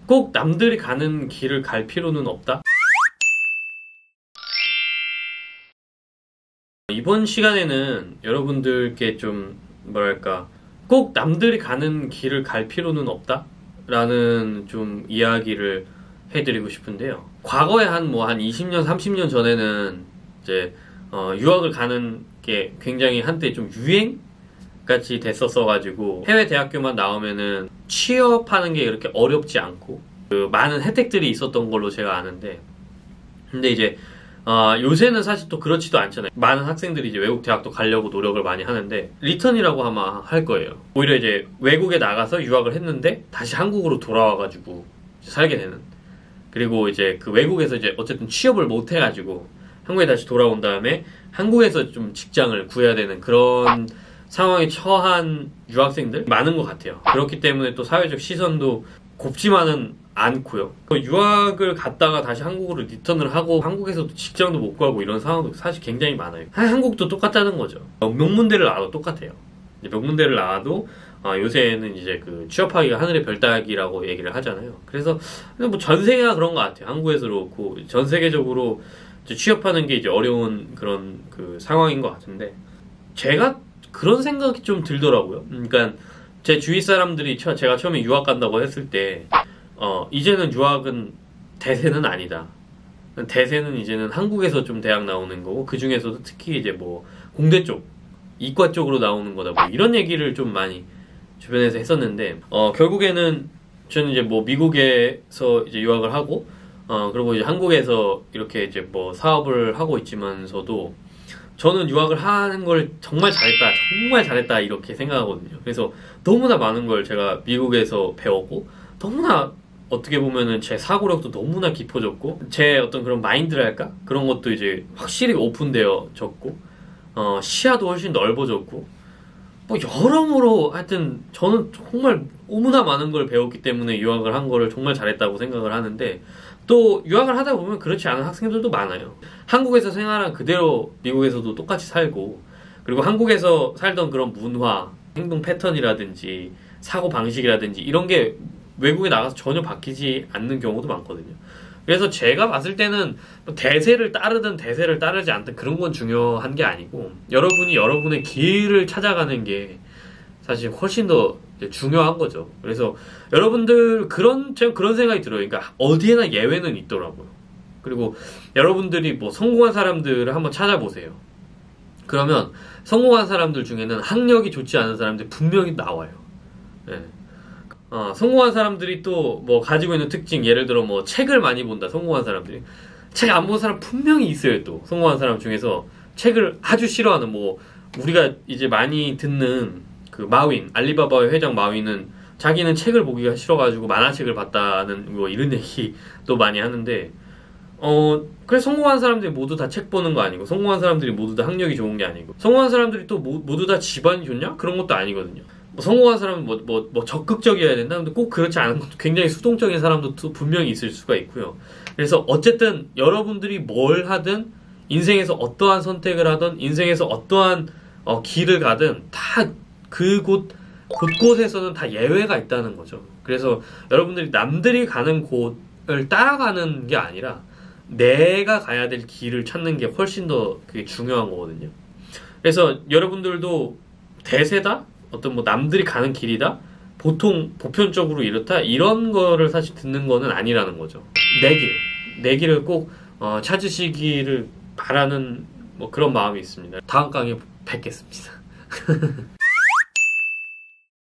꼭 남들이 가는 길을 갈 필요는 없다? 이번 시간에는 여러분들께 좀 뭐랄까 꼭 남들이 가는 길을 갈 필요는 없다? 라는 좀 이야기를 해드리고 싶은데요. 과거에 한 20년, 30년 전에는 이제 유학을 가는 게 굉장히 한때 좀 유행? 같이 됐었어가지고 해외 대학교만 나오면은 취업하는 게 이렇게 어렵지 않고 많은 혜택들이 있었던 걸로 제가 아는데, 근데 이제 요새는 사실 또 그렇지도 않잖아요. 많은 학생들이 이제 외국 대학도 가려고 노력을 많이 하는데 리턴이라고 아마 할 거예요. 오히려 이제 외국에 나가서 유학을 했는데 다시 한국으로 돌아와가지고 살게 되는, 그리고 이제 그 외국에서 이제 어쨌든 취업을 못 해가지고 한국에 다시 돌아온 다음에 한국에서 좀 직장을 구해야 되는 그런 상황에 처한 유학생들 많은 것 같아요. 그렇기 때문에 또 사회적 시선도 곱지만은 않고요. 유학을 갔다가 다시 한국으로 리턴을 하고 한국에서도 직장도 못 구하고 이런 상황도 사실 굉장히 많아요. 한국도 똑같다는 거죠. 명문대를 나와도 똑같아요. 명문대를 나와도 요새는 이제 그 취업하기가 하늘의 별 따기라고 얘기를 하잖아요. 그래서 뭐 전 세계가 그런 것 같아요. 한국에서도 그렇고 전 세계적으로 취업하는 게 이제 어려운 그런 그 상황인 것 같은데, 제가 그런 생각이 좀 들더라고요. 그러니까 제 주위 사람들이 제가 처음에 유학 간다고 했을 때 이제는 유학은 대세는 아니다. 대세는 이제는 한국에서 좀 대학 나오는 거고, 그 중에서도 특히 이제 뭐 공대 쪽, 이과 쪽으로 나오는 거다, 뭐 이런 얘기를 좀 많이 주변에서 했었는데, 결국에는 저는 이제 뭐 미국에서 이제 유학을 하고 그리고 이제 한국에서 이렇게 이제 뭐 사업을 하고 있지만서도 저는 유학을 하는 걸 정말 잘했다 이렇게 생각하거든요. 그래서 너무나 많은 걸 제가 미국에서 배웠고, 너무나 어떻게 보면은 제 사고력도 너무나 깊어졌고, 제 어떤 그런 마인드랄까? 그런 것도 이제 확실히 오픈되어졌고, 시야도 훨씬 넓어졌고, 뭐 여러모로 하여튼 저는 정말 너무나 많은 걸 배웠기 때문에 유학을 한 거를 정말 잘했다고 생각을 하는데, 또 유학을 하다 보면 그렇지 않은 학생들도 많아요. 한국에서 생활한 그대로 미국에서도 똑같이 살고, 그리고 한국에서 살던 그런 문화, 행동 패턴이라든지 사고 방식이라든지 이런 게 외국에 나가서 전혀 바뀌지 않는 경우도 많거든요. 그래서 제가 봤을 때는 대세를 따르든 대세를 따르지 않든 그런 건 중요한 게 아니고, 여러분이 여러분의 길을 찾아가는 게 사실 훨씬 더 중요한 거죠. 그래서 여러분들 제가 그런 생각이 들어요. 그러니까 어디에나 예외는 있더라고요. 그리고 여러분들이 뭐 성공한 사람들을 한번 찾아보세요. 그러면 성공한 사람들 중에는 학력이 좋지 않은 사람들이 분명히 나와요. 네. 성공한 사람들이 또 뭐 가지고 있는 특징, 예를 들어 뭐 책을 많이 본다, 성공한 사람들이. 책 안 본 사람 분명히 있어요. 또 성공한 사람 중에서 책을 아주 싫어하는, 뭐 우리가 이제 많이 듣는 그 마윈, 알리바바의 회장 마윈은 자기는 책을 보기가 싫어가지고 만화책을 봤다는 뭐 이런 얘기도 많이 하는데, 그래 성공한 사람들이 모두 다 책 보는 거 아니고, 성공한 사람들이 모두 다 학력이 좋은 게 아니고, 성공한 사람들이 또 모두 다 집안이 좋냐? 그런 것도 아니거든요. 뭐 성공한 사람은 뭐 적극적이어야 된다. 근데 꼭 그렇지 않은 것도, 굉장히 수동적인 사람도 분명히 있을 수가 있고요. 그래서 어쨌든 여러분들이 뭘 하든, 인생에서 어떠한 선택을 하든, 인생에서 어떠한 길을 가든 다 곳곳에서는 다 예외가 있다는 거죠. 그래서 여러분들이 남들이 가는 곳을 따라가는 게 아니라 내가 가야 될 길을 찾는 게 훨씬 더 그게 중요한 거거든요. 그래서 여러분들도 대세다? 어떤 뭐 남들이 가는 길이다? 보통 보편적으로 이렇다? 이런 거를 사실 듣는 거는 아니라는 거죠. 내 길을 꼭 찾으시기를 바라는 뭐 그런 마음이 있습니다. 다음 강의에 뵙겠습니다.